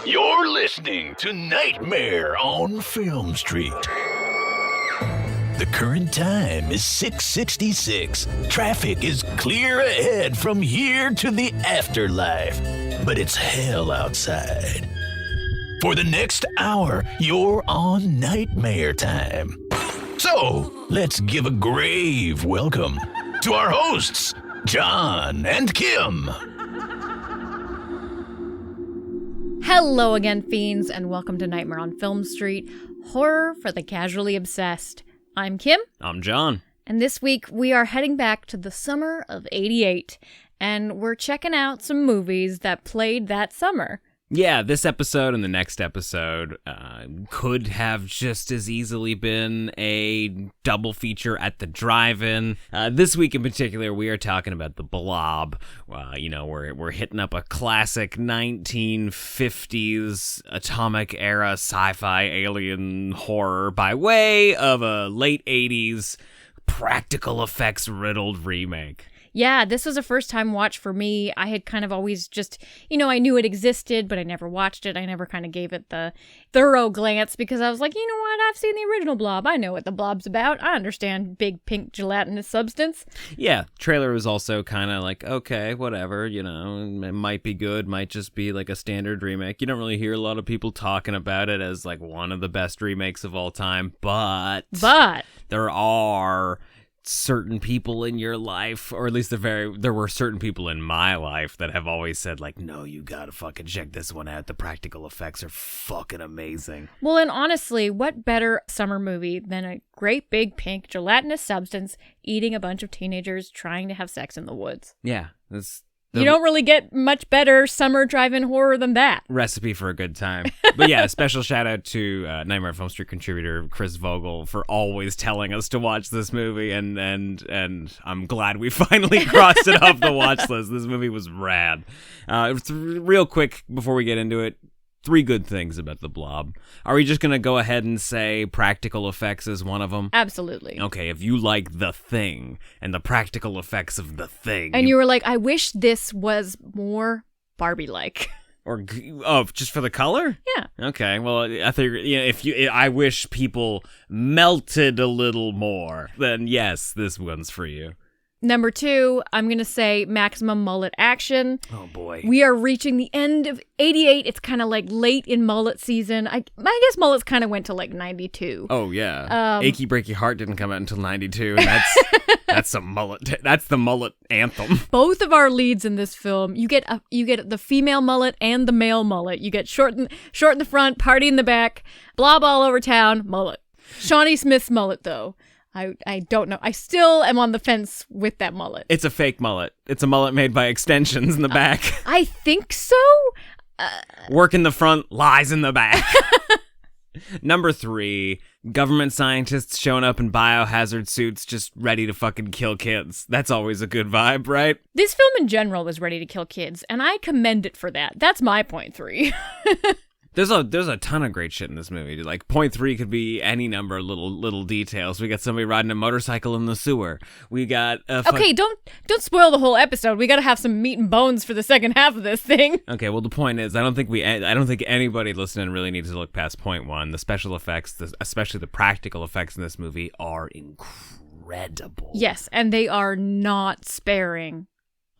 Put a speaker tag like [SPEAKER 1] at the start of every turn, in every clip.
[SPEAKER 1] You're listening to Nightmare on Film Street. The current time is 6:66. Traffic is clear ahead from here to the afterlife, but it's hell outside. For the next hour, you're on Nightmare time. So, let's give a grave welcome to our hosts, John and Kim.
[SPEAKER 2] Hello again, fiends, and welcome to Nightmare on Film Street, horror for the casually obsessed. I'm Kim.
[SPEAKER 3] I'm John.
[SPEAKER 2] And this week we are heading back to the summer of '88, and we're checking out some movies that played that summer.
[SPEAKER 3] Yeah, this episode and the next episode could have just as easily been a double feature at the drive-in. This week in particular, we are talking about the Blob. We're hitting up a classic 1950s atomic era sci-fi alien horror by way of a late 80s practical effects riddled remake.
[SPEAKER 2] Yeah, this was a first-time watch for me. I had kind of always just, I knew it existed, but I never watched it. I never kind of gave it the thorough glance because I was like, you know what? I've seen the original Blob. I know what the Blob's about. I understand big pink gelatinous substance.
[SPEAKER 3] Yeah, trailer was also kind of like, okay, whatever, it might be good, might just be like a standard remake. You don't really hear a lot of people talking about it as like one of the best remakes of all time, but there are certain people in your life, or at least there were certain people in my life that have always said like, no, you gotta fucking check this one out. The practical effects are fucking amazing.
[SPEAKER 2] Well, and honestly, what better summer movie than a great big pink gelatinous substance eating a bunch of teenagers trying to have sex in the woods?
[SPEAKER 3] Yeah,
[SPEAKER 2] you don't really get much better summer drive-in horror than that.
[SPEAKER 3] Recipe for a good time. But yeah, a special shout out to Nightmare on Film Street contributor Chris Vogel for always telling us to watch this movie, and I'm glad we finally crossed it off the watch list. This movie was rad. Real quick before we get into it, 3 good things about the Blob. Are we just going to go ahead and say practical effects is one of them?
[SPEAKER 2] Absolutely.
[SPEAKER 3] Okay, if you like The Thing and the practical effects of The Thing.
[SPEAKER 2] And you were like, I wish this was more Barbie-like.
[SPEAKER 3] Or, just for the color?
[SPEAKER 2] Yeah.
[SPEAKER 3] Okay, well, I think, I wish people melted a little more, then yes, this one's for you.
[SPEAKER 2] Number 2, I'm going to say maximum mullet action.
[SPEAKER 3] Oh, boy.
[SPEAKER 2] We are reaching the end of '88. It's kind of like late in mullet season. I guess mullets kind of went to like 92.
[SPEAKER 3] Oh, yeah. Achy Breaky Heart didn't come out until 92, and that's a mullet. That's the mullet anthem.
[SPEAKER 2] Both of our leads in this film, you get the female mullet and the male mullet. You get short in the front, party in the back, blob all over town, mullet. Shawnee Smith's mullet, though. I don't know. I still am on the fence with that mullet.
[SPEAKER 3] It's a fake mullet. It's a mullet made by extensions in the back.
[SPEAKER 2] I think so.
[SPEAKER 3] Work in the front, lies in the back. Number 3, government scientists showing up in biohazard suits just ready to fucking kill kids. That's always a good vibe, right?
[SPEAKER 2] This film in general was ready to kill kids, and I commend it for that. That's my point 3.
[SPEAKER 3] There's a ton of great shit in this movie. Like, point 3 could be any number of little details. We got somebody riding a motorcycle in the sewer. We got
[SPEAKER 2] okay, don't spoil the whole episode. We got to have some meat and bones for the second half of this thing.
[SPEAKER 3] Okay, well the point is, I don't think anybody listening really needs to look past point 1. The special effects, especially the practical effects in this movie, are incredible.
[SPEAKER 2] Yes, and they are not sparing.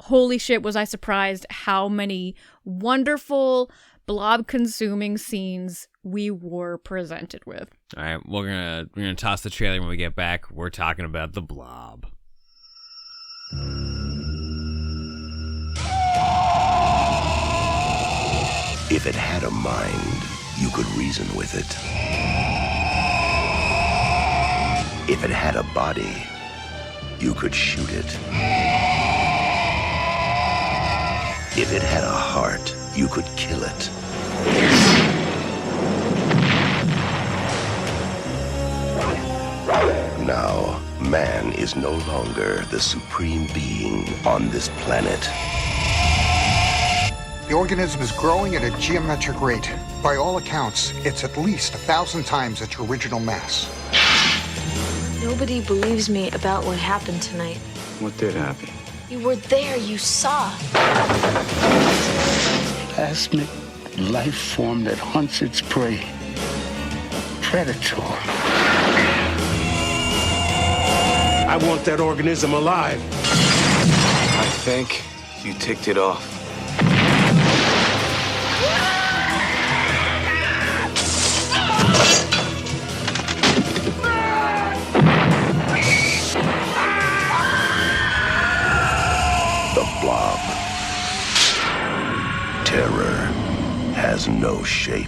[SPEAKER 2] Holy shit, was I surprised how many wonderful blob-consuming scenes we were presented with.
[SPEAKER 3] All right, we're gonna toss the trailer when we get back. We're talking about the Blob.
[SPEAKER 4] If it had a mind, you could reason with it. If it had a body, you could shoot it. If it had a heart, you could kill it. Now, man is no longer the supreme being on this planet.
[SPEAKER 5] The organism is growing at a geometric rate. By all accounts, it's at least 1,000 times its original mass.
[SPEAKER 6] Nobody believes me about what happened tonight.
[SPEAKER 7] What did happen?
[SPEAKER 6] You were there, you saw.
[SPEAKER 7] Ask me life form that hunts its prey. Predator.
[SPEAKER 8] I want that organism alive.
[SPEAKER 9] I think you ticked it off.
[SPEAKER 4] The Blob. Terror has no shape.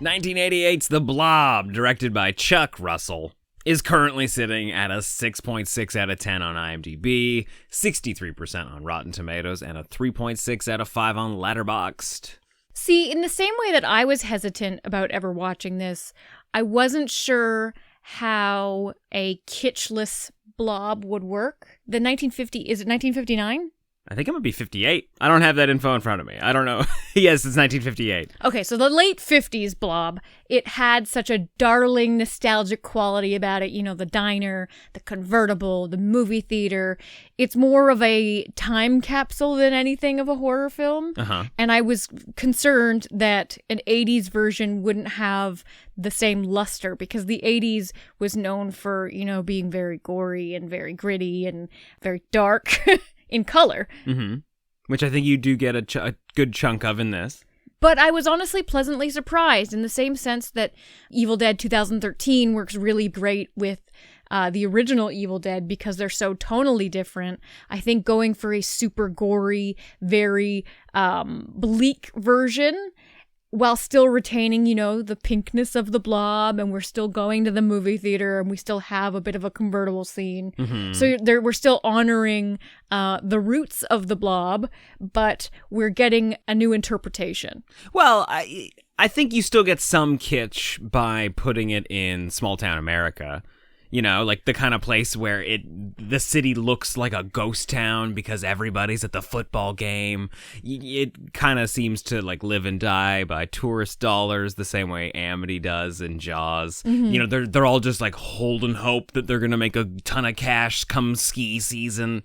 [SPEAKER 3] 1988's The Blob, directed by Chuck Russell, is currently sitting at a 6.6 out of 10 on IMDb, 63% on Rotten Tomatoes, and a 3.6 out of 5 on Letterboxd.
[SPEAKER 2] See, in the same way that I was hesitant about ever watching this, I wasn't sure how a kitschless blob would work. Is it 1959?
[SPEAKER 3] I think it might be 58. I don't have that info in front of me. I don't know. Yes, it's 1958.
[SPEAKER 2] Okay, so the late 50s Blob, it had such a darling, nostalgic quality about it. You know, the diner, the convertible, the movie theater. It's more of a time capsule than anything of a horror film.
[SPEAKER 3] Uh-huh.
[SPEAKER 2] And I was concerned that an 80s version wouldn't have the same luster, because the 80s was known for, you know, being very gory and very gritty and very dark. In color.
[SPEAKER 3] Mm-hmm. Which I think you do get a good chunk of in this.
[SPEAKER 2] But I was honestly pleasantly surprised in the same sense that Evil Dead 2013 works really great with the original Evil Dead because they're so tonally different. I think going for a super gory, very bleak version while still retaining, you know, the pinkness of the Blob, and we're still going to the movie theater, and we still have a bit of a convertible scene. Mm-hmm. So we're still honoring the roots of the Blob, but we're getting a new interpretation.
[SPEAKER 3] Well, I think you still get some kitsch by putting it in small town America. You know, like the kind of place where the city looks like a ghost town because everybody's at the football game. It kind of seems to like live and die by tourist dollars the same way Amity does in Jaws. Mm-hmm. You know, they're all just like holding hope that they're going to make a ton of cash come ski season.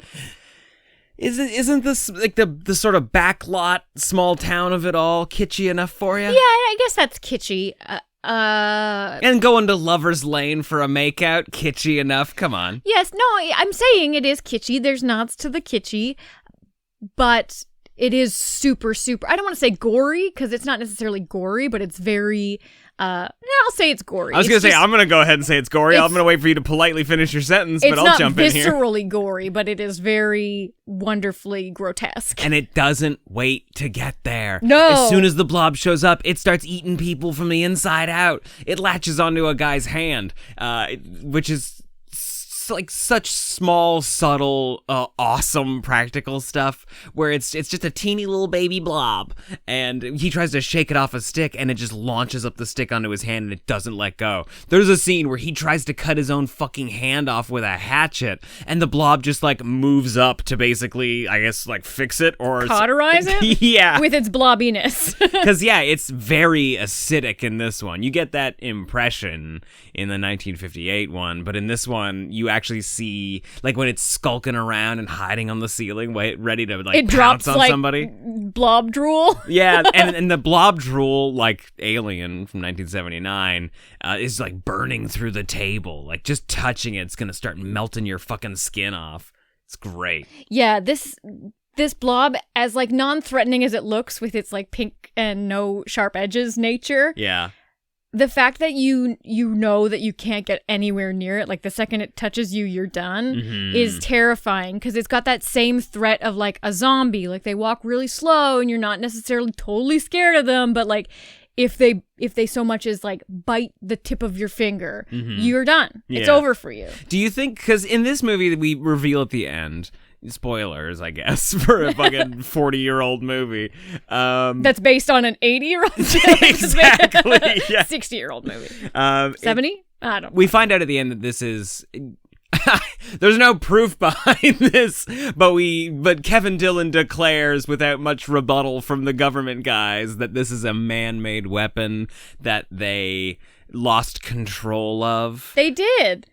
[SPEAKER 3] Isn't this like the sort of backlot small town of it all kitschy enough for you?
[SPEAKER 2] Yeah, I guess that's kitschy.
[SPEAKER 3] And going to Lover's Lane for a makeout, kitschy enough? Come on.
[SPEAKER 2] Yes, no, I'm saying it is kitschy. There's nods to the kitschy, but it is super, super, I don't want to say gory, because it's not necessarily gory, but it's very, I'll say it's gory.
[SPEAKER 3] I was going to say, I'm going to go ahead and say it's gory. I'm going to wait for you to politely finish your sentence, but I'll jump in here.
[SPEAKER 2] It's not viscerally gory, but it is very wonderfully grotesque.
[SPEAKER 3] And it doesn't wait to get there.
[SPEAKER 2] No.
[SPEAKER 3] As soon as the Blob shows up, it starts eating people from the inside out. It latches onto a guy's hand, which is like such small, subtle, awesome practical stuff where it's just a teeny little baby blob, and he tries to shake it off a stick and it just launches up the stick onto his hand and it doesn't let go. There's a scene where he tries to cut his own fucking hand off with a hatchet and the Blob just like moves up to basically, I guess, like fix it or
[SPEAKER 2] cauterize it.
[SPEAKER 3] Yeah,
[SPEAKER 2] with its blobbiness.
[SPEAKER 3] Because yeah, it's very acidic in this one. You get that impression in the 1958 one, but in this one you actually see like when it's skulking around and hiding on the ceiling, ready to like pounce on somebody.
[SPEAKER 2] Blob drool.
[SPEAKER 3] Yeah, and the blob drool, like Alien from 1979, is like burning through the table. Like just touching it's gonna start melting your fucking skin off. It's great.
[SPEAKER 2] Yeah, this blob, as like non-threatening as it looks with its like pink and no sharp edges nature.
[SPEAKER 3] Yeah.
[SPEAKER 2] The fact that you know that you can't get anywhere near it, like the second it touches you, you're done, is terrifying, because it's got that same threat of like a zombie. Like they walk really slow and you're not necessarily totally scared of them, but like if they so much as like bite the tip of your finger, you're done. Yeah. It's over for you.
[SPEAKER 3] Do you think, because in this movie we reveal at the end, spoilers, I guess, for a fucking 40-year-old movie.
[SPEAKER 2] That's based on an 80-year-old
[SPEAKER 3] exactly. Yeah.
[SPEAKER 2] 60-year-old movie. 70? I don't know.
[SPEAKER 3] We find out at the end that this is... There's no proof behind this, but Kevin Dillon declares without much rebuttal from the government guys that this is a man-made weapon that they lost control of.
[SPEAKER 2] They did.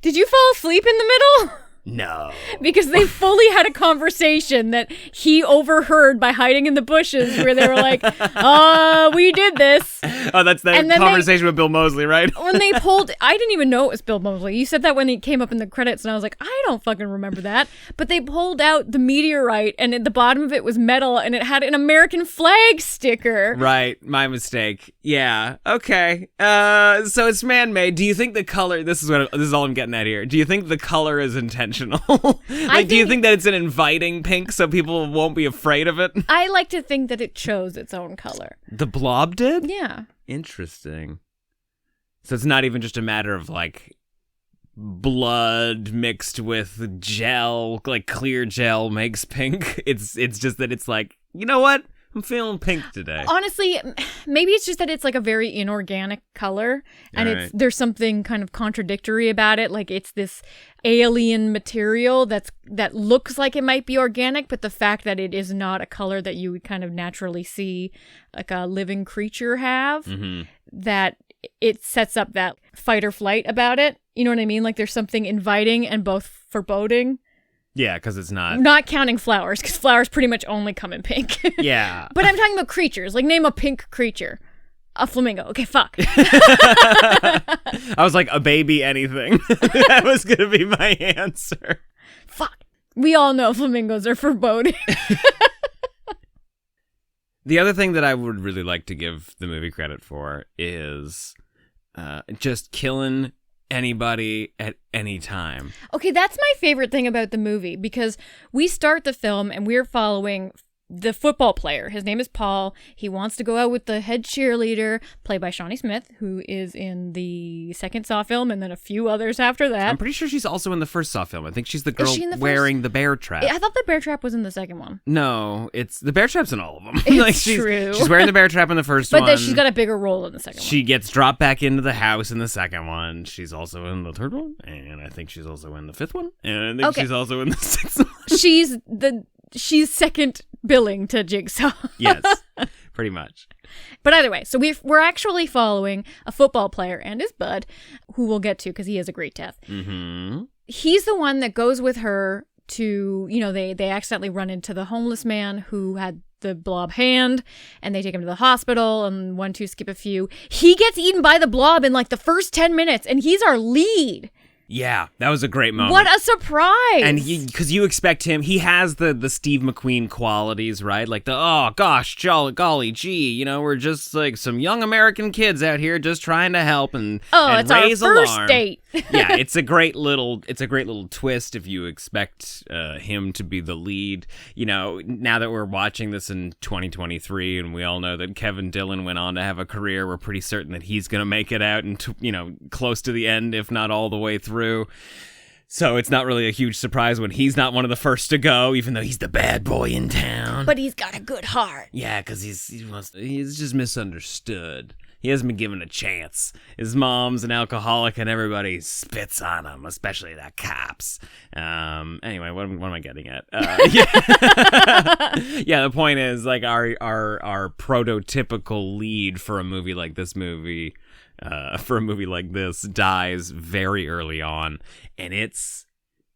[SPEAKER 2] Did you fall asleep in the middle?
[SPEAKER 3] No.
[SPEAKER 2] Because they fully had a conversation that he overheard by hiding in the bushes where they were like, we did this.
[SPEAKER 3] Oh, that's that conversation with Bill Moseley, right?
[SPEAKER 2] When they pulled, I didn't even know it was Bill Moseley. You said that when he came up in the credits, and I was like, I don't fucking remember that. But they pulled out the meteorite, and at the bottom of it was metal, and it had an American flag sticker.
[SPEAKER 3] Right, my mistake. Yeah, okay. So it's man-made. Do you think the color? This is all I'm getting at here. Do you think the color is intentional? Do you think that it's an inviting pink so people won't be afraid of it?
[SPEAKER 2] I like to think that it chose its own color.
[SPEAKER 3] The Blob did?
[SPEAKER 2] Yeah.
[SPEAKER 3] Interesting. So it's not even just a matter of like blood mixed with gel, like clear gel makes pink. It's just that it's like, you know what? I'm feeling pink today.
[SPEAKER 2] Honestly, maybe it's just that it's like a very inorganic color, and there's something kind of contradictory about it. Like it's this alien material that looks like it might be organic, but the fact that it is not a color that you would kind of naturally see like a living creature have, that it sets up that fight or flight about it. You know what I mean? Like there's something inviting and both foreboding.
[SPEAKER 3] Yeah, because it's not...
[SPEAKER 2] Not counting flowers, because flowers pretty much only come in pink.
[SPEAKER 3] Yeah.
[SPEAKER 2] But I'm talking about creatures. Like, name a pink creature. A flamingo. Okay, fuck.
[SPEAKER 3] I was like, a baby anything. That was going to be my answer.
[SPEAKER 2] Fuck. We all know flamingos are foreboding.
[SPEAKER 3] The other thing that I would really like to give the movie credit for is just killing anybody at any time.
[SPEAKER 2] Okay, that's my favorite thing about the movie, because we start the film and we're following the football player. His name is Paul. He wants to go out with the head cheerleader, played by Shawnee Smith, who is in the second Saw film and then a few others after that.
[SPEAKER 3] I'm pretty sure she's also in the first Saw film. I think she's the girl
[SPEAKER 2] wearing
[SPEAKER 3] the bear trap.
[SPEAKER 2] I thought the bear trap was in the second one.
[SPEAKER 3] No, it's the bear trap's in all of them.
[SPEAKER 2] It's true.
[SPEAKER 3] She's wearing the bear trap in the first one.
[SPEAKER 2] But then she's got a bigger role in the second one.
[SPEAKER 3] She gets dropped back into the house in the second one. She's also in the third one. And I think she's also in the fifth one. And I think she's also in the sixth one.
[SPEAKER 2] She's second billing to Jigsaw.
[SPEAKER 3] Yes, pretty much.
[SPEAKER 2] But either way, so we're actually following a football player and his bud, who we'll get to because he has a great death.
[SPEAKER 3] Mm-hmm.
[SPEAKER 2] He's the one that goes with her to, they accidentally run into the homeless man who had the blob hand, and they take him to the hospital, and 1, 2, skip a few. He gets eaten by the blob in like the first 10 minutes, and he's our lead.
[SPEAKER 3] Yeah, that was a great moment.
[SPEAKER 2] What a surprise!
[SPEAKER 3] And because you expect him, he has the Steve McQueen qualities, right? Like oh gosh, golly gee, we're just like some young American kids out here just trying to help and
[SPEAKER 2] it's
[SPEAKER 3] raise
[SPEAKER 2] our first
[SPEAKER 3] alarm.
[SPEAKER 2] date.
[SPEAKER 3] Yeah, it's a great little twist if you expect him to be the lead. Now that we're watching this in 2023, and we all know that Kevin Dillon went on to have a career, we're pretty certain that he's going to make it out and close to the end, if not all the way through. So it's not really a huge surprise when he's not one of the first to go, even though he's the bad boy in town.
[SPEAKER 2] But he's got a good heart.
[SPEAKER 3] Yeah, because he's just misunderstood. He hasn't been given a chance. His mom's an alcoholic and everybody spits on him, especially the cops. Anyway, what am I getting at? Yeah, the point is, like, our prototypical lead for a movie like this dies very early on, and it's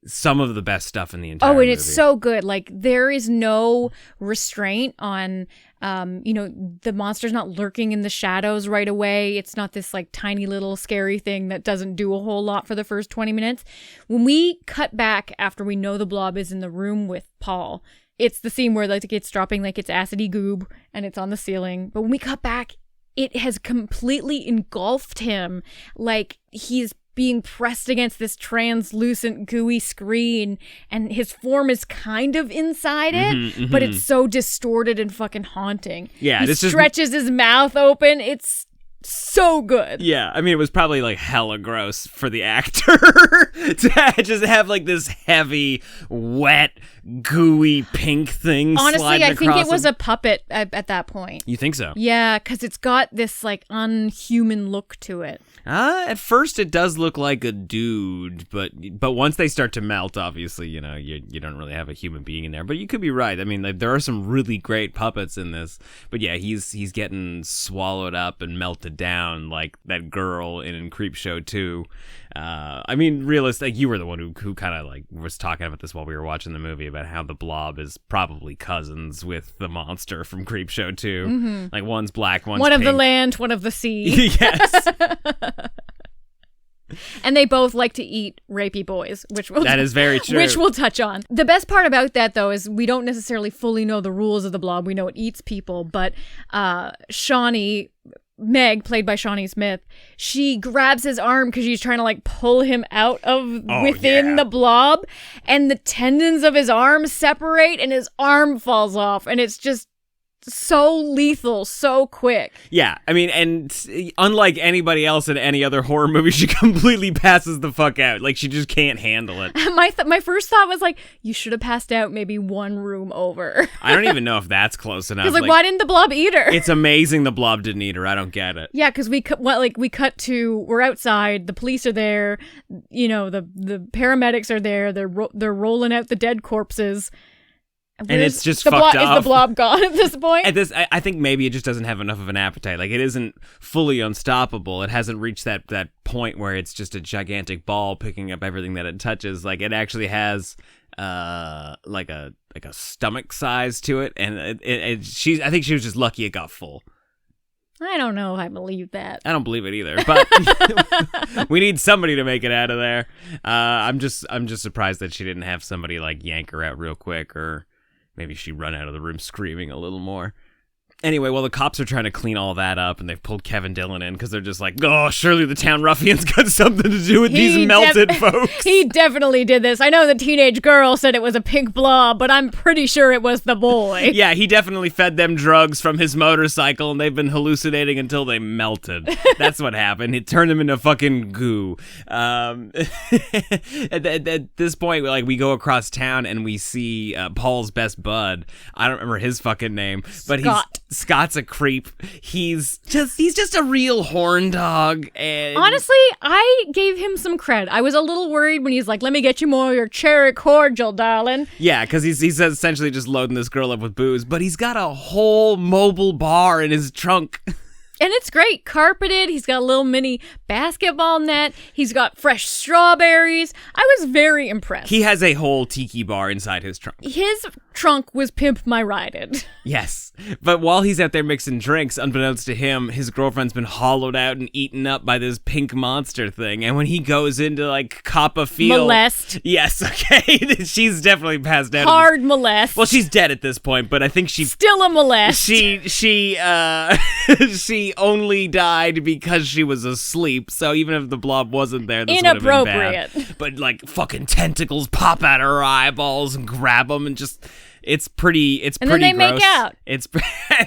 [SPEAKER 3] some of the best stuff in the entire movie.
[SPEAKER 2] It's so good. Like, there is no restraint on, the monster's not lurking in the shadows right away. It's not this, like, tiny little scary thing that doesn't do a whole lot for the first 20 minutes. When we cut back after we know the blob is in the room with Paul, it's the scene where, like, it's dropping, like, its acidy goob, and it's on the ceiling. But when we cut back, it has completely engulfed him, like he's being pressed against this translucent, gooey screen, and his form is kind of inside it, but it's so distorted and fucking haunting.
[SPEAKER 3] Yeah,
[SPEAKER 2] he stretches his mouth open. It's so good.
[SPEAKER 3] Yeah, I mean, it was probably like hella gross for the actor to just have like this heavy, wet, gooey pink thing.
[SPEAKER 2] Honestly, I think it was
[SPEAKER 3] him.
[SPEAKER 2] a puppet at that point.
[SPEAKER 3] You think so?
[SPEAKER 2] Yeah, because it's got this like unhuman look to it.
[SPEAKER 3] At first, it does look like a dude, but once they start to melt, obviously, you don't really have a human being in there. But you could be right. I mean, like, there are some really great puppets in this. But yeah, he's getting swallowed up and melted melted down like that girl in Creepshow 2. I mean, realistic. You were the one who kind of like was talking about this while we were watching the movie about how the Blob is probably cousins with the monster from Creepshow 2.
[SPEAKER 2] Mm-hmm.
[SPEAKER 3] Like one's black, one's
[SPEAKER 2] one
[SPEAKER 3] pink.
[SPEAKER 2] of the land, one of the sea.
[SPEAKER 3] Yes.
[SPEAKER 2] And they both like to eat rapey boys,
[SPEAKER 3] that is very true.
[SPEAKER 2] Which we'll touch on. The best part about that, though, is we don't necessarily fully know the rules of the Blob. We know it eats people, but Shawnee, Meg, played by Shawnee Smith, she grabs his arm because she's trying to like pull him out of within the Blob, and the tendons of his arm separate, and his arm falls off, and it's just so lethal, so quick.
[SPEAKER 3] Yeah, I mean, and unlike anybody else in any other horror movie, she completely passes the fuck out. Like, she just can't handle it.
[SPEAKER 2] My first thought was like, you should have passed out maybe one room over.
[SPEAKER 3] I don't even know if that's close enough.
[SPEAKER 2] Because why didn't the Blob eat her?
[SPEAKER 3] It's amazing the Blob didn't eat her. I don't get it.
[SPEAKER 2] Yeah, because we cut to, we're outside, the police are there, you know, the paramedics are there, they're rolling out the dead corpses.
[SPEAKER 3] And it's just fucked up.
[SPEAKER 2] Is the Blob gone at this point?
[SPEAKER 3] I think maybe it just doesn't have enough of an appetite. Like, it isn't fully unstoppable. It hasn't reached that point where it's just a gigantic ball picking up everything that it touches. Like, it actually has like a stomach size to it, and I think she was just lucky it got full.
[SPEAKER 2] I don't know if I believe that.
[SPEAKER 3] I don't believe it either, but we need somebody to make it out of there. I'm just surprised that she didn't have somebody like yank her out real quick, or maybe she run out of the room screaming a little more. Anyway, well, the cops are trying to clean all that up, and they've pulled Kevin Dillon in because they're just like, oh, surely the town ruffians got something to do with these melted folks.
[SPEAKER 2] He definitely did this. I know the teenage girl said it was a pink blob, but I'm pretty sure it was the boy.
[SPEAKER 3] Yeah, he definitely fed them drugs from his motorcycle, and they've been hallucinating until they melted. That's what happened. It turned them into fucking goo. At this point, like, we go across town, and we see Paul's best bud. I don't remember his fucking name, but Scott's a creep. He's just a real horn dog. And
[SPEAKER 2] honestly, I gave him some cred. I was a little worried when he's like, let me get you more of your cherry cordial, darling.
[SPEAKER 3] Yeah, because he's essentially just loading this girl up with booze, but he's got a whole mobile bar in his trunk.
[SPEAKER 2] And it's great. Carpeted. He's got a little mini basketball net. He's got fresh strawberries. I was very impressed.
[SPEAKER 3] He has a whole tiki bar inside his trunk.
[SPEAKER 2] His trunk was Pimp My Ride-It.
[SPEAKER 3] Yes. But while he's out there mixing drinks, unbeknownst to him, his girlfriend's been hollowed out and eaten up by this pink monster thing. And when he goes into, like, cop a feel...
[SPEAKER 2] Molest.
[SPEAKER 3] Yes, okay. She's definitely passed out.
[SPEAKER 2] Hard molest.
[SPEAKER 3] Well, she's dead at this point, but I think she...
[SPEAKER 2] Still a molest.
[SPEAKER 3] She only died because she was asleep, so even if the Blob wasn't there, this would have been bad. But, like, fucking tentacles pop out her eyeballs and grab them, and just... It's pretty gross.
[SPEAKER 2] And then they make out.
[SPEAKER 3] And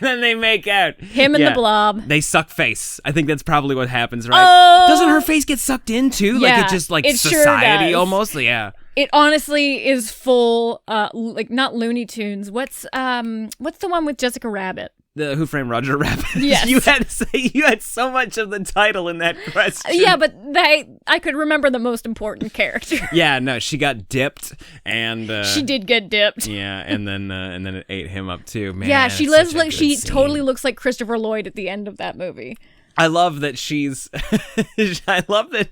[SPEAKER 3] then they make out.
[SPEAKER 2] Him and the Blob.
[SPEAKER 3] They suck face. I think that's probably what happens, right?
[SPEAKER 2] Oh!
[SPEAKER 3] Doesn't her face get sucked in, too?
[SPEAKER 2] Yeah,
[SPEAKER 3] Like, it just, like,
[SPEAKER 2] it
[SPEAKER 3] society
[SPEAKER 2] sure
[SPEAKER 3] almost? Yeah.
[SPEAKER 2] It honestly is full, like, not Looney Tunes. What's the one with Jessica Rabbit?
[SPEAKER 3] The Who Framed Roger Rabbit.
[SPEAKER 2] Yes.
[SPEAKER 3] You had so much of the title in that question.
[SPEAKER 2] Yeah, but I could remember the most important character.
[SPEAKER 3] Yeah, no, she got dipped, and
[SPEAKER 2] she did get dipped.
[SPEAKER 3] Yeah, and then it ate him up too. Man,
[SPEAKER 2] yeah, she lives like she
[SPEAKER 3] scene.
[SPEAKER 2] totally looks like Christopher Lloyd at the end of that movie.
[SPEAKER 3] I love that she's. I love that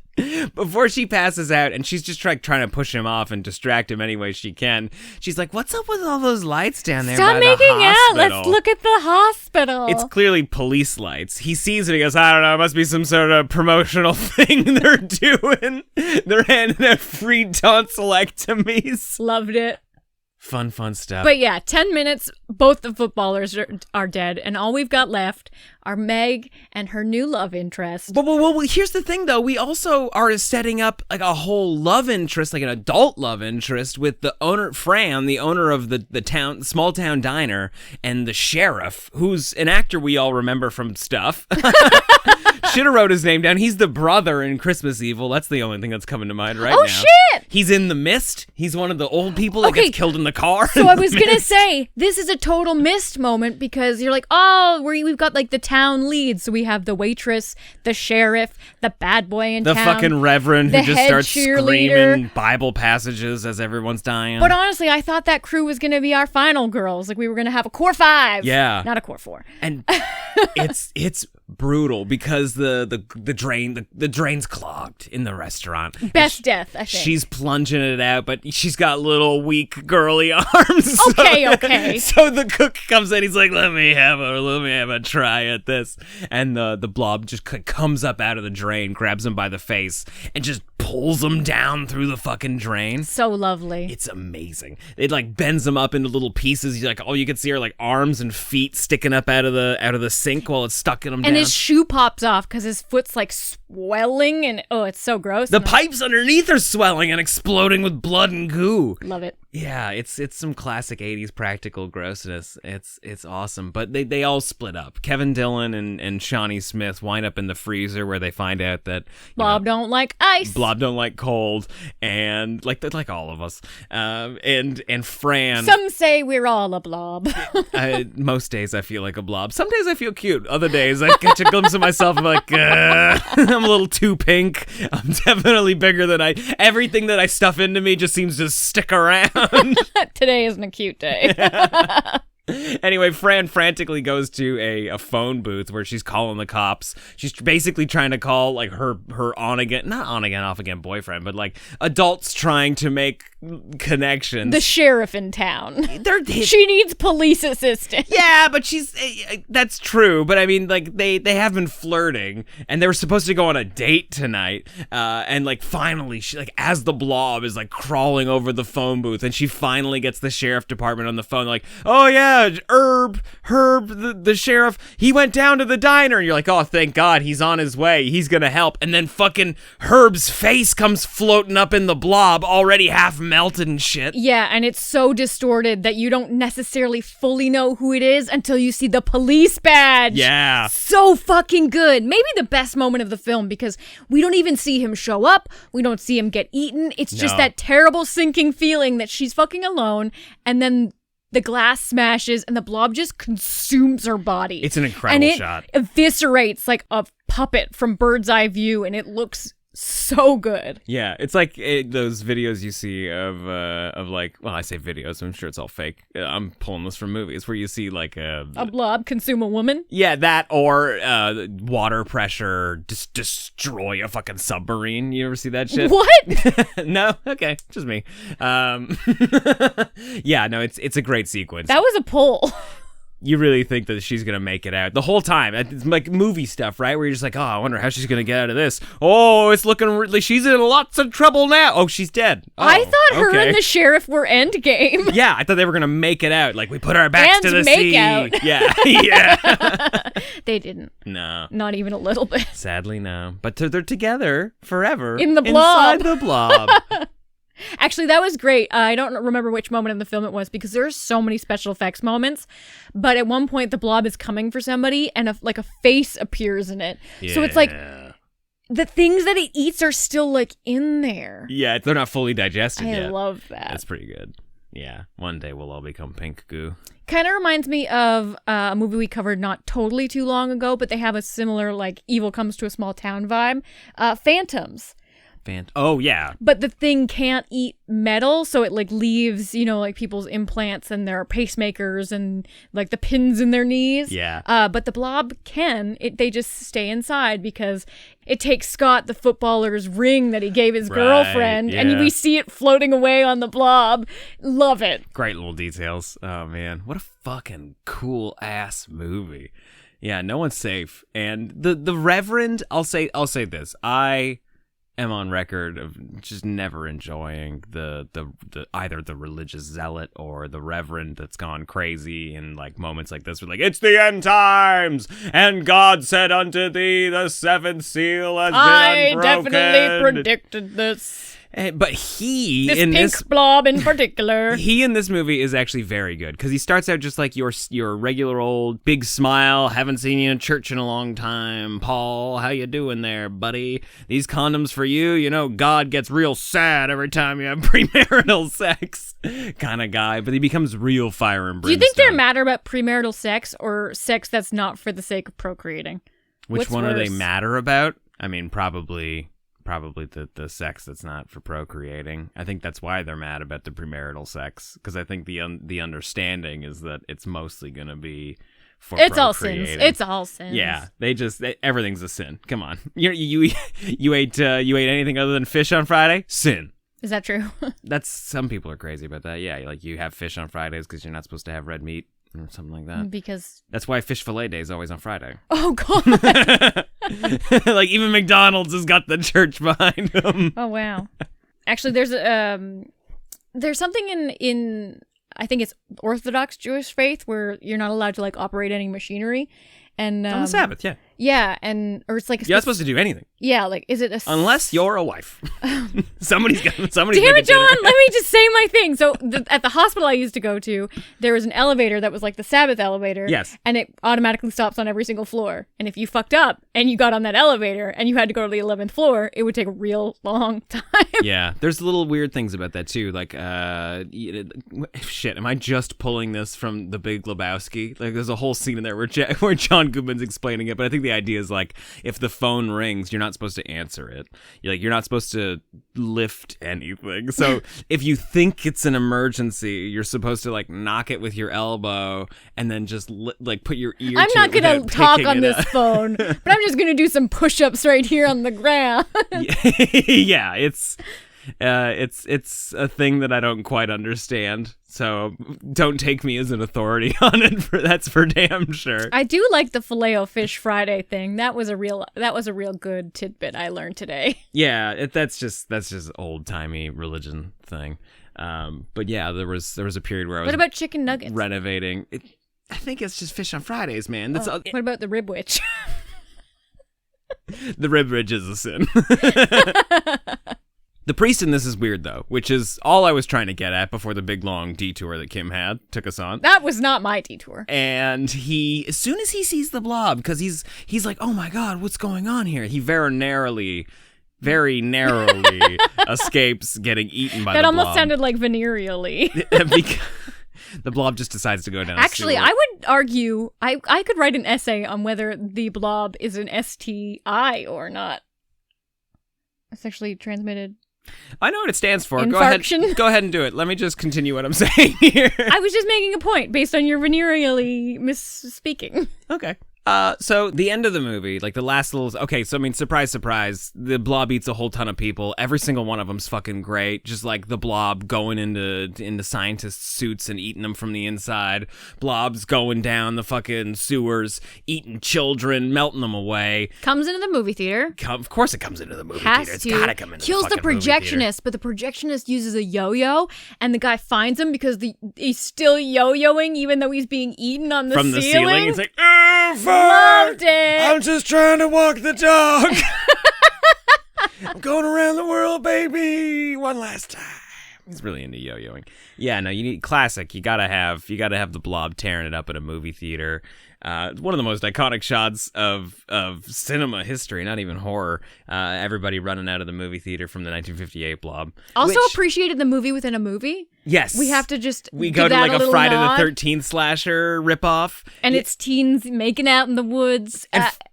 [SPEAKER 3] before she passes out, and she's just trying to push him off and distract him any way she can. She's like, "What's up with all those lights down there?
[SPEAKER 2] Stop
[SPEAKER 3] by
[SPEAKER 2] making
[SPEAKER 3] the
[SPEAKER 2] out.
[SPEAKER 3] hospital?
[SPEAKER 2] Let's look at the hospital."
[SPEAKER 3] It's clearly police lights. He sees it. He goes, "I don't know. It must be some sort of promotional thing they're doing. They're handing out free tonsillectomies."
[SPEAKER 2] Loved it.
[SPEAKER 3] Fun stuff.
[SPEAKER 2] But yeah, 10 minutes, both the footballers are dead, and all we've got left are Meg and her new love interest.
[SPEAKER 3] Well, here's the thing, though. We also are setting up like a whole love interest, like an adult love interest, with the owner, Fran, the owner of the small town diner, and the sheriff, who's an actor we all remember from stuff. Should have wrote his name down. He's the brother in Christmas Evil. That's the only thing that's coming to mind right now.
[SPEAKER 2] Oh, shit!
[SPEAKER 3] He's in The Mist. He's one of the old people that gets killed in the car.
[SPEAKER 2] So I was going to say, this is a total Mist moment because you're like, oh, we've got like the town leads. So we have the waitress, the sheriff, the bad boy in town.
[SPEAKER 3] The fucking reverend who just starts
[SPEAKER 2] cheerleader.
[SPEAKER 3] screaming Bible passages as everyone's dying.
[SPEAKER 2] But honestly, I thought that crew was going to be our final girls. Like we were going to have a core 5.
[SPEAKER 3] Yeah.
[SPEAKER 2] Not a core 4.
[SPEAKER 3] And it's brutal because the drain's clogged in the restaurant.
[SPEAKER 2] Best death, I think.
[SPEAKER 3] She's plunging it out, but she's got little weak girly arms.
[SPEAKER 2] Okay.
[SPEAKER 3] So the cook comes in, he's like, let me have a try at this. And the blob just comes up out of the drain, grabs him by the face, and just pulls him down through the fucking drain.
[SPEAKER 2] So lovely.
[SPEAKER 3] It's amazing. It like bends him up into little pieces. He's like, all you can see are like arms and feet sticking up out of the sink while it's stuck in him down.
[SPEAKER 2] And his shoe pops off because his foot's like swelling, and it's so gross.
[SPEAKER 3] The pipes underneath are swelling and exploding with blood and goo.
[SPEAKER 2] Love it.
[SPEAKER 3] Yeah, it's some classic 80s practical grossness. It's awesome. But they all split up. Kevin Dillon and Shawnee Smith wind up in the freezer where they find out that
[SPEAKER 2] Blob don't like ice.
[SPEAKER 3] Blob don't like cold, and like all of us. And Fran.
[SPEAKER 2] Some say we're all a blob.
[SPEAKER 3] Most days I feel like a blob. Some days I feel cute. Other days I catch a glimpse of myself and I'm like, I'm a little too pink. I'm definitely bigger than everything that I stuff into me just seems to stick around.
[SPEAKER 2] Today isn't a cute day.
[SPEAKER 3] Anyway, Fran frantically goes to a phone booth where she's calling the cops. She's basically trying to call like her on again, not on again, off again boyfriend, but like adults trying to make connections.
[SPEAKER 2] The sheriff in town.
[SPEAKER 3] She
[SPEAKER 2] needs police assistance.
[SPEAKER 3] Yeah, but that's true. But I mean, like they have been flirting, and they were supposed to go on a date tonight. And like finally, she like as the blob is like crawling over the phone booth, and she finally gets the sheriff department on the phone. Like, oh yeah, Herb, the sheriff, he went down to the diner, and you're like, oh, thank God, he's on his way. He's gonna help. And then fucking Herb's face comes floating up in the blob, already half melted and shit.
[SPEAKER 2] Yeah, and it's so distorted that you don't necessarily fully know who it is until you see the police badge.
[SPEAKER 3] Yeah.
[SPEAKER 2] So fucking good. Maybe the best moment of the film because we don't even see him show up. We don't see him get eaten. It's just that terrible sinking feeling that she's fucking alone, and then the glass smashes and the blob just consumes her body.
[SPEAKER 3] It's an incredible shot.
[SPEAKER 2] And it eviscerates like a puppet from bird's eye view, and it looks so good.
[SPEAKER 3] Yeah, it's like those videos you see of like, well, I say videos, I'm sure it's all fake. I'm pulling this from movies where you see like a
[SPEAKER 2] blob consume a woman. Yeah,
[SPEAKER 3] that or water pressure destroy a fucking submarine. You ever see that shit?
[SPEAKER 2] What?
[SPEAKER 3] No? Okay, just me. Yeah, no, it's a great sequence.
[SPEAKER 2] That was a pull.
[SPEAKER 3] You really think that she's going to make it out the whole time. It's like movie stuff, right? Where you're just like, oh, I wonder how she's going to get out of this. Oh, it's looking like she's in lots of trouble now. Oh, she's dead. Oh,
[SPEAKER 2] I thought her and the sheriff were endgame.
[SPEAKER 3] Yeah, I thought they were going to make it out. Like, we put our backs to the sea.
[SPEAKER 2] Out.
[SPEAKER 3] Yeah, yeah.
[SPEAKER 2] They didn't.
[SPEAKER 3] No.
[SPEAKER 2] Not even a little bit.
[SPEAKER 3] Sadly, no. But they're together forever.
[SPEAKER 2] In the blob.
[SPEAKER 3] Inside the blob.
[SPEAKER 2] Actually, that was great. I don't remember which moment in the film it was because there are so many special effects moments. But at one point, the blob is coming for somebody and a face appears in it. Yeah. So it's like the things that it eats are still like in there.
[SPEAKER 3] Yeah, they're not fully digested yet.
[SPEAKER 2] I love that.
[SPEAKER 3] That's pretty good. Yeah, one day we'll all become pink goo.
[SPEAKER 2] Kind of reminds me of a movie we covered not totally too long ago, but they have a similar like evil comes to a small town vibe. Phantoms.
[SPEAKER 3] Oh, yeah.
[SPEAKER 2] But the thing can't eat metal, so it like leaves, like people's implants and their pacemakers and like the pins in their knees.
[SPEAKER 3] Yeah.
[SPEAKER 2] But the blob can. They just stay inside because it takes Scott, the footballer's ring that he gave his girlfriend, and we see it floating away on the blob. Love it.
[SPEAKER 3] Great little details. Oh, man. What a fucking cool ass movie. Yeah, no one's safe. And the Reverend, I'll say this. I am on record of just never enjoying the either the religious zealot or the reverend that's gone crazy in like moments like this. We're like, it's the end times, and God said unto thee, the seventh seal has been unbroken. I definitely
[SPEAKER 2] predicted this.
[SPEAKER 3] But he
[SPEAKER 2] this
[SPEAKER 3] in
[SPEAKER 2] pink
[SPEAKER 3] this
[SPEAKER 2] blob in particular,
[SPEAKER 3] he in this movie is actually very good because he starts out just like your regular old big smile. Haven't seen you in church in a long time, Paul. How you doing there, buddy? These condoms for you. You know, God gets real sad every time you have premarital sex, kind of guy. But he becomes real fire and brimstone.
[SPEAKER 2] Do you think they're matter about premarital sex or sex that's not for the sake of procreating?
[SPEAKER 3] Which one are they matter about? I mean, probably the sex that's not for procreating. I think that's why they're mad about the premarital sex, because I think the understanding is that it's mostly going to be for
[SPEAKER 2] It's all sins.
[SPEAKER 3] procreating.
[SPEAKER 2] It's all sins.
[SPEAKER 3] Yeah, everything's a sin. Come on, you ate anything other than fish on Friday? Sin.
[SPEAKER 2] Is that true?
[SPEAKER 3] That's some people are crazy about that. Yeah, like you have fish on Fridays because you're not supposed to have red meat or something like that.
[SPEAKER 2] Because
[SPEAKER 3] that's why fish fillet day is always on Friday.
[SPEAKER 2] Oh God.
[SPEAKER 3] Like even McDonald's has got the church behind them.
[SPEAKER 2] Oh wow. Actually, there's something in I think it's Orthodox Jewish faith where you're not allowed to like operate any machinery, and
[SPEAKER 3] on the Sabbath, yeah.
[SPEAKER 2] Yeah, or it's like
[SPEAKER 3] you're not supposed to do anything.
[SPEAKER 2] Yeah, like is it
[SPEAKER 3] unless you're a wife? somebody's
[SPEAKER 2] Damn it, John! Let me just say my thing. So at the hospital I used to go to, there was an elevator that was like the Sabbath elevator.
[SPEAKER 3] Yes.
[SPEAKER 2] And it automatically stops on every single floor. And if you fucked up and you got on that elevator and you had to go to the 11th floor, it would take a real long time.
[SPEAKER 3] Yeah, there's little weird things about that too. Like, shit, am I just pulling this from The Big Lebowski? Like, there's a whole scene in there where John Goodman's explaining it, but I think the idea is like, if the phone rings, you're not supposed to answer it. You're not supposed to lift anything. So if you think it's an emergency, you're supposed to like knock it with your elbow and then just like put your ear.
[SPEAKER 2] I'm not gonna talk on this phone, but I'm just gonna do some push-ups right here on the ground.
[SPEAKER 3] Yeah, it's a thing that I don't quite understand. So don't take me as an authority on it. That's for damn sure.
[SPEAKER 2] I do like the Filet-O-Fish Friday thing. That was a real good tidbit I learned today.
[SPEAKER 3] Yeah, that's just old timey religion thing. But yeah, there was a period where I was.
[SPEAKER 2] What about chicken nuggets?
[SPEAKER 3] Renovating. I think it's just fish on Fridays, man. That's
[SPEAKER 2] what about the rib witch?
[SPEAKER 3] The rib ridge is a sin. The priest in this is weird, though, which is all I was trying to get at before the big, long detour that Kim took us on.
[SPEAKER 2] That was not my detour.
[SPEAKER 3] And as soon as he sees the blob, because he's like, oh my God, what's going on here? He very narrowly escapes getting eaten by the blob.
[SPEAKER 2] That almost sounded like venereally.
[SPEAKER 3] The blob just decides to go down.
[SPEAKER 2] Actually, I would argue, I could write an essay on whether the blob is an STI or not. Sexually transmitted.
[SPEAKER 3] I know what it stands for.
[SPEAKER 2] Infarction.
[SPEAKER 3] Go ahead and do it. Let me just continue what I'm saying here.
[SPEAKER 2] I was just making a point based on your venereally misspeaking.
[SPEAKER 3] Okay. So the end of the movie, like the last little, okay, so I mean, surprise, surprise, the blob eats a whole ton of people. Every single one of them's fucking great. Just like the blob going into scientist suits and eating them from the inside. Blob's going down the fucking sewers, eating children, melting them away.
[SPEAKER 2] Comes into the movie theater.
[SPEAKER 3] Of course it comes into the movie theater. It's gotta come into
[SPEAKER 2] Kills
[SPEAKER 3] the fucking
[SPEAKER 2] the projectionist, but the projectionist uses a yo-yo, and the guy finds him because he's still yo-yoing even though he's being eaten on the ceiling. From the ceiling.
[SPEAKER 3] It's like, fuck!
[SPEAKER 2] Loved it.
[SPEAKER 3] I'm just trying to walk the dog. I'm going around the world, baby, one last time. He's really into yo-yoing. Yeah, no, you need classic. You gotta have the blob tearing it up at a movie theater. One of the most iconic shots of cinema history, not even horror. Everybody running out of the movie theater from the 1958 Blob.
[SPEAKER 2] Also appreciated the movie within a movie.
[SPEAKER 3] Yes.
[SPEAKER 2] We have to just
[SPEAKER 3] We go to like a Friday the 13th slasher ripoff.
[SPEAKER 2] And it's teens making out in the woods.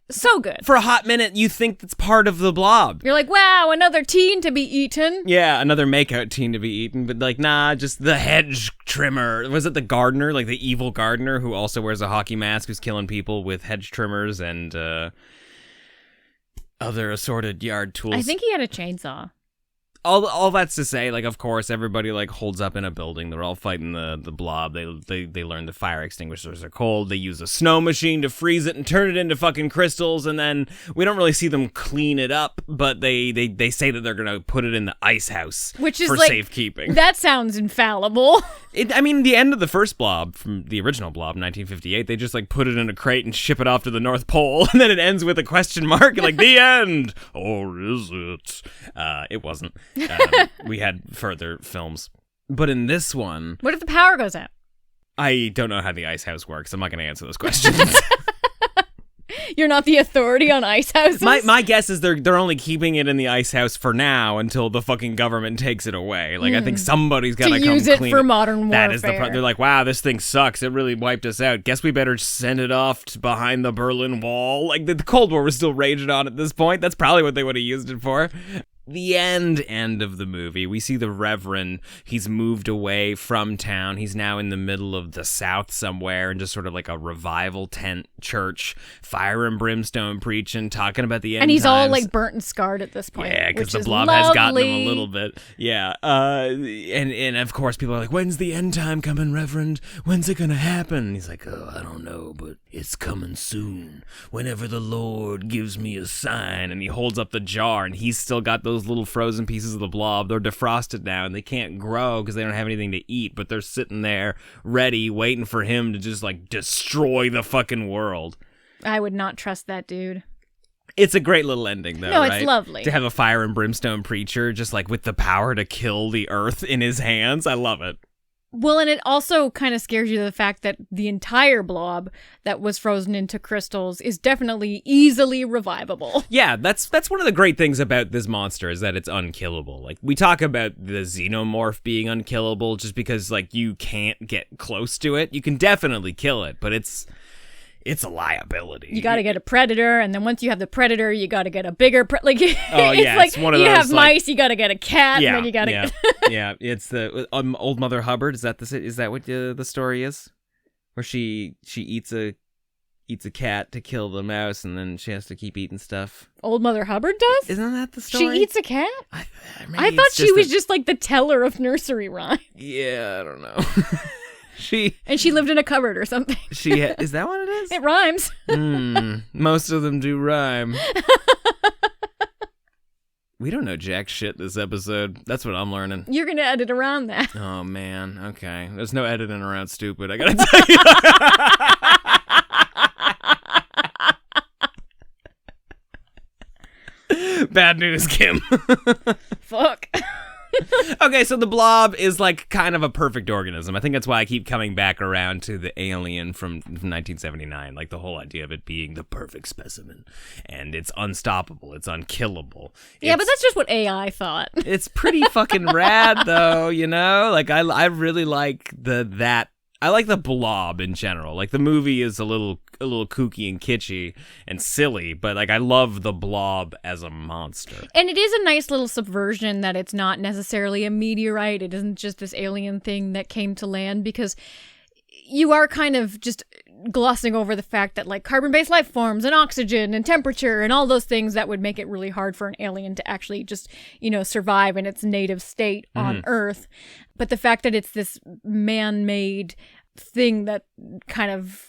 [SPEAKER 2] So good.
[SPEAKER 3] For a hot minute, you think that's part of the Blob.
[SPEAKER 2] You're like, wow, another teen to be eaten.
[SPEAKER 3] Yeah, another makeout teen to be eaten. But like, nah, just the hedge trimmer. Was it the gardener? Like the evil gardener who also wears a hockey mask who's killing people with hedge trimmers and other assorted yard tools.
[SPEAKER 2] I think he had a chainsaw.
[SPEAKER 3] All that's to say, like, of course, everybody like holds up in a building. They're all fighting the blob. They learn the fire extinguishers are cold. They use a snow machine to freeze it and turn it into fucking crystals. And then we don't really see them clean it up, but they say that they're gonna put it in the ice house,
[SPEAKER 2] which is
[SPEAKER 3] for
[SPEAKER 2] like,
[SPEAKER 3] safekeeping.
[SPEAKER 2] That sounds infallible.
[SPEAKER 3] I mean, the end of the first Blob from the original Blob, 1958, they just like put it in a crate and ship it off to the North Pole, and then it ends with a question mark, like the end, or is it? It wasn't. We had further films, but in this one,
[SPEAKER 2] what if the power goes out?
[SPEAKER 3] I don't know how the ice house works. I'm not going to answer those questions.
[SPEAKER 2] You're not the authority on ice houses?
[SPEAKER 3] My guess is they're only keeping it in the ice house for now until the fucking government takes it away. Like, I think somebody's got to come
[SPEAKER 2] use it
[SPEAKER 3] clean
[SPEAKER 2] for modern warfare.
[SPEAKER 3] That is they're like, wow, this thing sucks. It really wiped us out. Guess we better send it off behind the Berlin Wall. Like, the Cold War was still raging on at this point. That's probably what they would have used it for. the end of the movie, we see the Reverend. He's moved away from town. He's now in the middle of the South somewhere, and just sort of like a revival tent church, fire and brimstone preaching, talking about the end.
[SPEAKER 2] And he's
[SPEAKER 3] times.
[SPEAKER 2] all like burnt and scarred at this point.
[SPEAKER 3] Yeah, because the
[SPEAKER 2] is
[SPEAKER 3] Blob
[SPEAKER 2] lovely.
[SPEAKER 3] has gotten him a little bit. Yeah, and of course people are like, "When's the end time coming, Reverend? When's it gonna happen?" And he's like, "Oh, I don't know, but it's coming soon. Whenever the Lord gives me a sign." And he holds up the jar, and he's still got those little frozen pieces of the Blob. They're defrosted now, and they can't grow because they don't have anything to eat, but they're sitting there ready, waiting for him to just like destroy the fucking world.
[SPEAKER 2] I would not trust that dude.
[SPEAKER 3] It's a great little ending, though.
[SPEAKER 2] No,
[SPEAKER 3] right?
[SPEAKER 2] it's lovely.
[SPEAKER 3] To have a fire and brimstone preacher just like with the power to kill the earth in his hands. I love it.
[SPEAKER 2] Well, and it also kind of scares you to the fact that the entire Blob that was frozen into crystals is definitely easily revivable.
[SPEAKER 3] Yeah, that's one of the great things about this monster is that it's unkillable. Like, we talk about the xenomorph being unkillable just because, like, you can't get close to it. You can definitely kill it, but it's a liability.
[SPEAKER 2] You got to get a predator, and then once you have the predator, you got to get a bigger
[SPEAKER 3] it's one of
[SPEAKER 2] you
[SPEAKER 3] those,
[SPEAKER 2] have mice, you got to get a cat, and then you got to
[SPEAKER 3] yeah, it's the Old Mother Hubbard. Is that what the story is? Where she eats a cat to kill the mouse, and then she has to keep eeating stuff.
[SPEAKER 2] Old Mother Hubbard does?
[SPEAKER 3] Isn't that the story?
[SPEAKER 2] She eats a cat? I thought she was just like the teller of nursery rhyme.
[SPEAKER 3] Yeah, I don't know.
[SPEAKER 2] And she lived in a cupboard or something.
[SPEAKER 3] Is that what it is?
[SPEAKER 2] It rhymes.
[SPEAKER 3] Most of them do rhyme. We don't know jack shit this episode. That's what I'm learning.
[SPEAKER 2] You're going to edit around that.
[SPEAKER 3] Oh, man. Okay. There's no editing around stupid. I gotta tell you. Bad news, Kim.
[SPEAKER 2] Fuck.
[SPEAKER 3] Okay, so the Blob is like kind of a perfect organism. I think that's why I keep coming back around to the Alien from 1979. Like the whole idea of it being the perfect specimen. And it's unstoppable. It's unkillable.
[SPEAKER 2] Yeah, but that's just what AI thought.
[SPEAKER 3] It's pretty fucking rad, though, you know? Like, I really like I like the Blob in general. Like, the movie is a little kooky and kitschy and silly, but like I love the Blob as a monster.
[SPEAKER 2] And it is a nice little subversion that it's not necessarily a meteorite. It isn't just this alien thing that came to land, because you are kind of just glossing over the fact that like carbon-based life forms and oxygen and temperature and all those things that would make it really hard for an alien to actually just, survive in its native state on Earth. But the fact that it's this man-made thing that kind of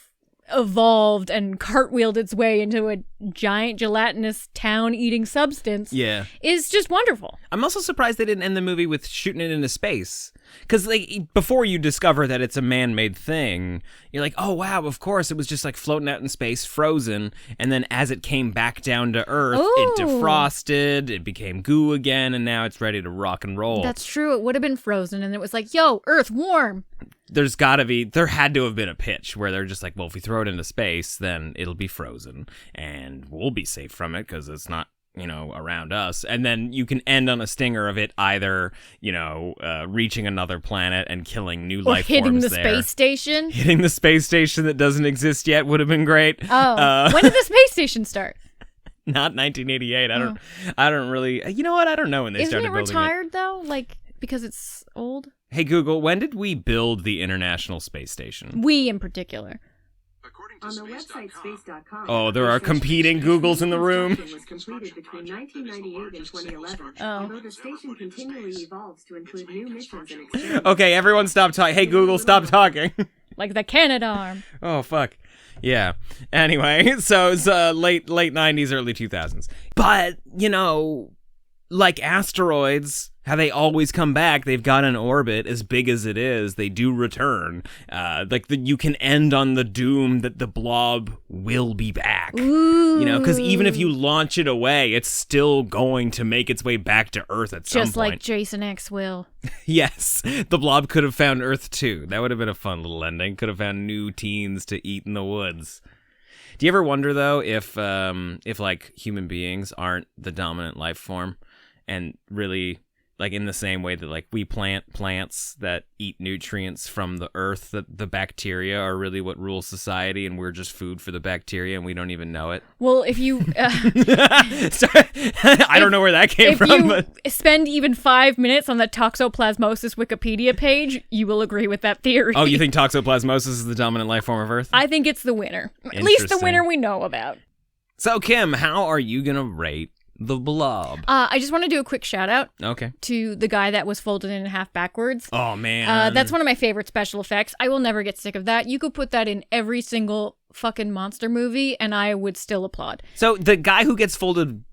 [SPEAKER 2] evolved and cartwheeled its way into a giant gelatinous town-eating substance is just wonderful.
[SPEAKER 3] I'm also surprised they didn't end the movie with shooting it into space. Because like before you discover that it's a man-made thing, you're like, oh wow, of course it was just like floating out in space, frozen, and then as it came back down to Earth, it defrosted, it became goo again, and now it's ready to rock and roll.
[SPEAKER 2] That's true. It would have been frozen, and it was like, yo, Earth, warm.
[SPEAKER 3] There had to have been a pitch where they're just like, well, if we throw it into space, then it'll be frozen, and we'll be safe from it because it's not, around us. And then you can end on a stinger of it either, reaching another planet and killing new life forms
[SPEAKER 2] hitting the
[SPEAKER 3] there.
[SPEAKER 2] space station.
[SPEAKER 3] Hitting the space station that doesn't exist yet would have been great.
[SPEAKER 2] Oh, when did the space station start?
[SPEAKER 3] Not 1988. I don't really. You know what? I don't know when they started building it.
[SPEAKER 2] Isn't it retired though? Like because it's old.
[SPEAKER 3] Hey Google, when did we build the International Space Station?
[SPEAKER 2] We in particular.
[SPEAKER 10] On the website space.com.
[SPEAKER 3] Oh, there are competing Googles in the room.
[SPEAKER 10] It was completed between 1998 and 2011.
[SPEAKER 2] Oh.
[SPEAKER 10] Although the station continually evolves to include new missions and experiments.
[SPEAKER 3] Okay, everyone stop talking. Hey Google, stop talking.
[SPEAKER 2] Like the Canadarm.
[SPEAKER 3] Oh, fuck. Yeah. Anyway, so it's late 90s, early 2000s. But, like asteroids, how they always come back, they've got an orbit as big as it is, they do return. You can end on the doom that the Blob will be back.
[SPEAKER 2] Ooh.
[SPEAKER 3] Because even if you launch it away, it's still going to make its way back to Earth at some point.
[SPEAKER 2] Just like Jason X will.
[SPEAKER 3] Yes, the Blob could have found Earth too. That would have been a fun little ending. Could have found new teens to eat in the woods. Do you ever wonder though if like human beings aren't the dominant life form, and really like in the same way that like we plant plants that eat nutrients from the earth, that the bacteria are really what rules society, and we're just food for the bacteria, and we don't even know it.
[SPEAKER 2] Well, if you
[SPEAKER 3] Sorry, I don't know where that came from.
[SPEAKER 2] If you
[SPEAKER 3] but
[SPEAKER 2] spend even 5 minutes on the toxoplasmosis Wikipedia page, you will agree with that theory.
[SPEAKER 3] Oh, you think toxoplasmosis is the dominant life form of Earth?
[SPEAKER 2] I think it's the winner. At least the winner we know about.
[SPEAKER 3] So, Kim, how are you gonna rate The Blob?
[SPEAKER 2] I just want to do a quick shout out.
[SPEAKER 3] Okay.
[SPEAKER 2] To the guy that was folded in half backwards.
[SPEAKER 3] Oh, man.
[SPEAKER 2] That's one of my favorite special effects. I will never get sick of that. You could put that in every single fucking monster movie, and I would still applaud.
[SPEAKER 3] So the guy who gets folded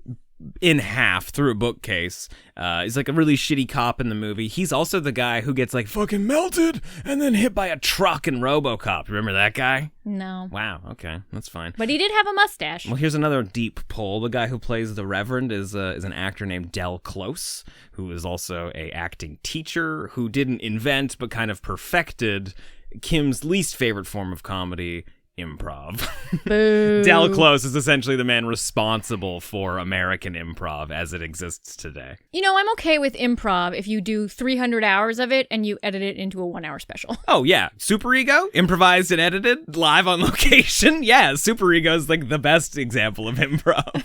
[SPEAKER 3] in half through a bookcase is like a really shitty cop in the movie. He's also the guy who gets like fucking melted and then hit by a truck in RoboCop. Remember that guy?
[SPEAKER 2] No.
[SPEAKER 3] Wow. Okay, that's fine.
[SPEAKER 2] But he did have a mustache.
[SPEAKER 3] Well, here's another deep pull. The guy who plays the Reverend is an actor named Del Close, who is also a acting teacher who didn't invent but kind of perfected Kim's least favorite form of comedy, improv.
[SPEAKER 2] Boo.
[SPEAKER 3] Del Close is essentially the man responsible for American improv as it exists today.
[SPEAKER 2] You know, I'm okay with improv if you do 300 hours of it and you edit it into a 1-hour special.
[SPEAKER 3] Oh, yeah. Super Ego, improvised and edited, live on location. Yeah, Super Ego is like the best example of improv.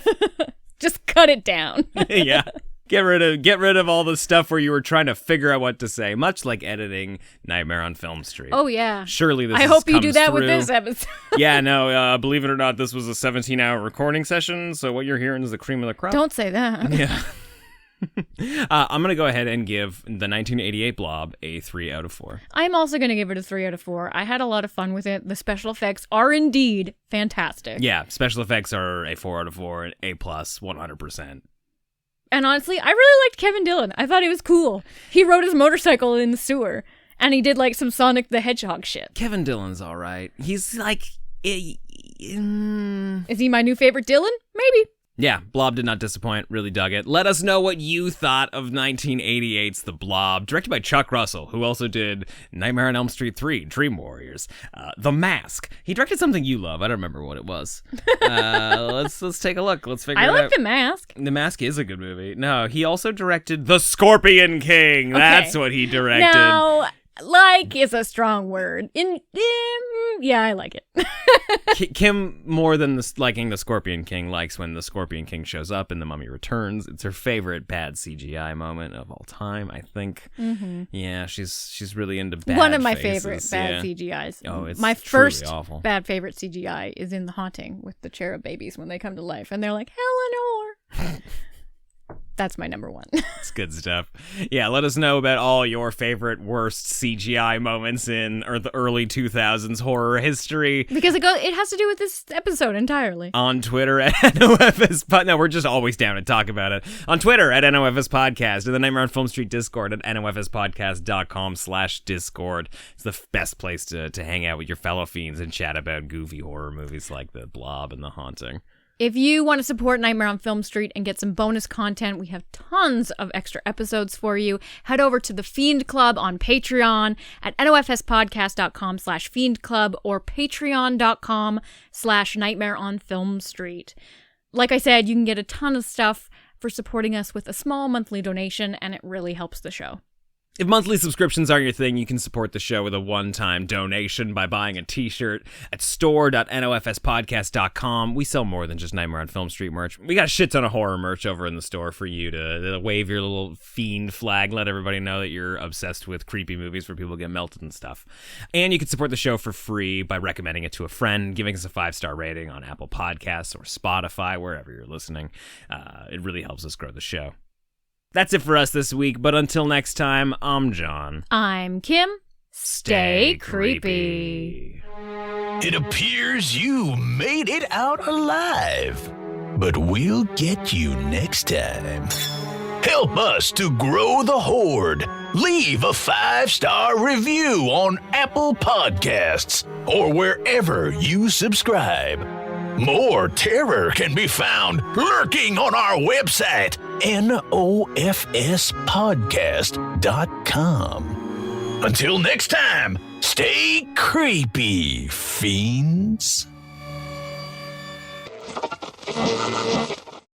[SPEAKER 2] Just cut it down.
[SPEAKER 3] Yeah. Get rid of all the stuff where you were trying to figure out what to say, much like editing Nightmare on Film Street.
[SPEAKER 2] Oh, yeah.
[SPEAKER 3] Surely this
[SPEAKER 2] I hope you do
[SPEAKER 3] comes
[SPEAKER 2] that
[SPEAKER 3] through.
[SPEAKER 2] with this episode.
[SPEAKER 3] Yeah, no, believe it or not, this was a 17-hour recording session, so what you're hearing is the cream of the crop.
[SPEAKER 2] Don't say that.
[SPEAKER 3] Yeah. I'm going to go ahead and give the 1988 Blob a 3 out of 4.
[SPEAKER 2] I'm also going to give it a 3 out of 4. I had a lot of fun with it. The special effects are indeed fantastic.
[SPEAKER 3] Yeah, special effects are a 4 out of 4, A+, 100%.
[SPEAKER 2] And honestly, I really liked Kevin Dillon. I thought he was cool. He rode his motorcycle in the sewer, and he did like some Sonic the Hedgehog shit.
[SPEAKER 3] Kevin Dillon's all right. He's like...
[SPEAKER 2] Is he my new favorite Dillon? Maybe.
[SPEAKER 3] Yeah, Blob did not disappoint. Really dug it. Let us know what you thought of 1988's The Blob, directed by Chuck Russell, who also did Nightmare on Elm Street 3, Dream Warriors, The Mask. He directed something you love. I don't remember what it was. Let's take a look. Let's figure it out.
[SPEAKER 2] I like The Mask.
[SPEAKER 3] The Mask is a good movie. No, he also directed The Scorpion King. Okay. That's what he directed.
[SPEAKER 2] Now, like is a strong word. Yeah, I like it.
[SPEAKER 3] Kim, more than liking The Scorpion King, likes when The Scorpion King shows up in The Mummy Returns. It's her favorite bad CGI moment of all time, I think. Mm-hmm. Yeah, she's really into bad
[SPEAKER 2] One of my
[SPEAKER 3] faces.
[SPEAKER 2] favorite bad CGIs.
[SPEAKER 3] Oh, it's
[SPEAKER 2] my
[SPEAKER 3] truly
[SPEAKER 2] first
[SPEAKER 3] awful.
[SPEAKER 2] bad favorite CGI is in The Haunting with the cherub babies when they come to life, and they're like, Eleanor. That's my number one.
[SPEAKER 3] It's good stuff. Yeah, let us know about all your favorite worst CGI moments in the early 2000s horror history.
[SPEAKER 2] Because it has to do with this episode entirely.
[SPEAKER 3] On Twitter at NOFS No, we're just always down to talk about it. On Twitter at NOFS Podcast, and the Nightmare on Film Street Discord at nofspodcast.com/discord. It's the best place to hang out with your fellow fiends and chat about goofy horror movies like The Blob and The Haunting.
[SPEAKER 2] If you want to support Nightmare on Film Street and get some bonus content, we have tons of extra episodes for you. Head over to the Fiend Club on Patreon at nofspodcast.com/Fiend Club or patreon.com/Nightmare on Film Street. Like I said, you can get a ton of stuff for supporting us with a small monthly donation, and it really helps the show.
[SPEAKER 3] If monthly subscriptions aren't your thing, you can support the show with a one-time donation by buying a t-shirt at store.nofspodcast.com. We sell more than just Nightmare on Film Street merch. We got a shit ton of horror merch over in the store for you to wave your little fiend flag, let everybody know that you're obsessed with creepy movies where people get melted and stuff. And you can support the show for free by recommending it to a friend, giving us a 5-star rating on Apple Podcasts or Spotify, wherever you're listening. It really helps us grow the show. That's it for us this week, but until next time, I'm John.
[SPEAKER 2] I'm Kim. Stay creepy.
[SPEAKER 1] It appears you made it out alive, but we'll get you next time. Help us to grow the horde. Leave a 5-star review on Apple Podcasts or wherever you subscribe. More terror can be found lurking on our website, nofspodcast.com. Until next time, stay creepy, fiends.